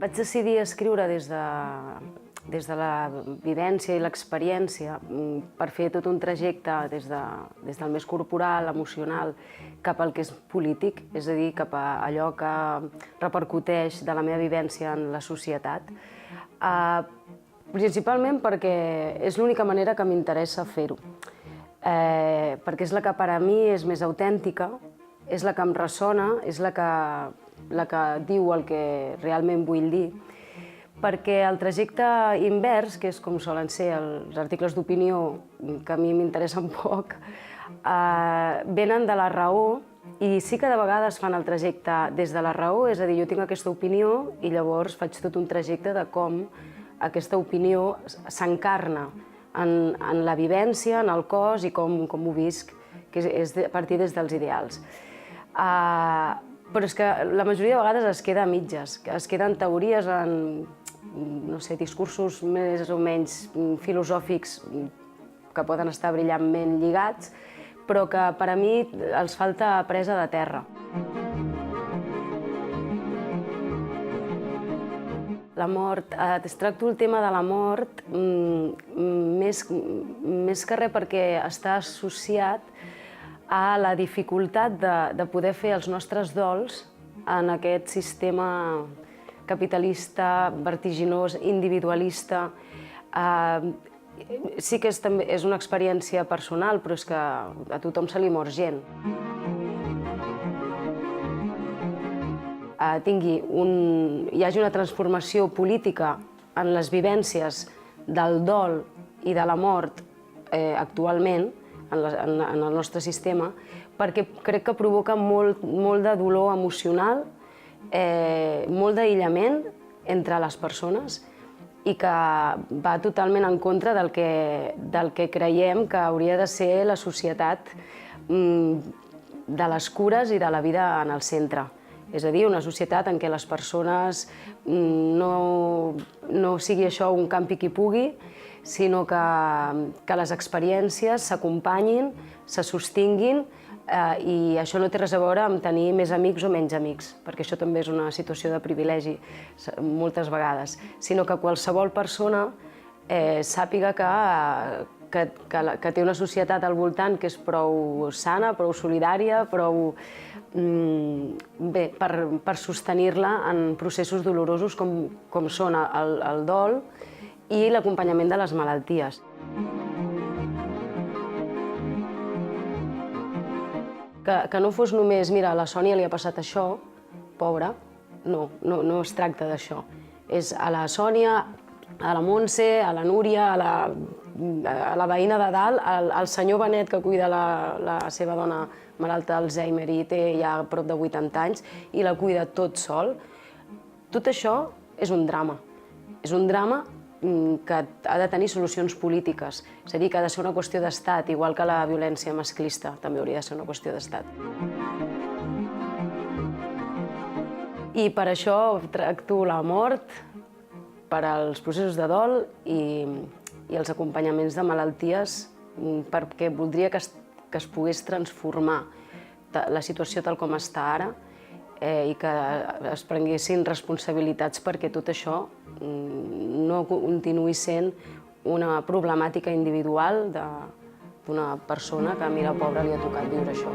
Vaig decidir escriure des de la vivència i l'experiència per fer tot un trajecte des del més corporal, emocional, cap al que és polític, és a dir, cap a allò que repercuteix de la meva vivència en la societat. Principalment perquè és l'única manera que m'interessa fer-ho. Perquè és la que per a mi és més autèntica, és la que em ressona, és la que diu el que realment vull dir, perquè el trajecte invers, que és com solen ser els articles d'opinió, que a mi m'interessen poc, venen de la raó i sí que de vegades fan el trajecte des de la raó, és a dir, jo tinc aquesta opinió i llavors faig tot un trajecte de com aquesta opinió s'encarna en la vivència, en el cos i com ho visc, que és a partir dels ideals. Però és que la majoria de vegades es queda a mitges, es queden teories en, no sé, discursos més o menys filosòfics que poden estar brillantment lligats, però que per a mi els falta presa de terra. La mort, tracto el tema de la mort més que res perquè està associat a la dificultat de poder fer els nostres dols en aquest sistema capitalista, vertiginós, individualista. Sí que és una experiència personal, però és que a tothom se li mor gent. Hi hagi una transformació política en les vivències del dol i de la mort actualment, en el nostre sistema, perquè crec que provoca molt de dolor emocional, molt d'aïllament entre les persones i que va totalment en contra del que creiem que hauria de ser la societat de les cures i de la vida en el centre. És a dir, una societat en què les persones no sigui això un campi qui pugui, sinó que les experiències s'acompanyin, se sostinguin, i això no té res a veure amb tenir més amics o menys amics, perquè això també és una situació de privilegi moltes vegades, sinó que qualsevol persona sàpiga que té una societat al voltant que és prou sana, prou solidària, prou bé per sostenir-la en processos dolorosos com són el dol i l'acompanyament de les malalties. Que no fos només, mira, a la Sònia li ha passat això, pobra, no es tracta d'això. És a la Sònia, a la Montse, a la Núria, a la veïna de dalt, al senyor Benet que cuida la seva dona malalta d'Alzheimer i té ja prop de 80 anys i la cuida tot sol. Tot això és un drama. És un drama que ha de tenir solucions polítiques. És a dir, que ha de ser una qüestió d'estat, igual que la violència masclista també hauria de ser una qüestió d'estat. I per això tracto la mort, per als processos de dol i els acompanyaments de malalties, perquè voldria que es pogués transformar la situació tal com està ara i que es prenguessin responsabilitats perquè tot això no continuï sent una problemàtica individual d'una persona que a mi, la pobra, li ha tocat viure això.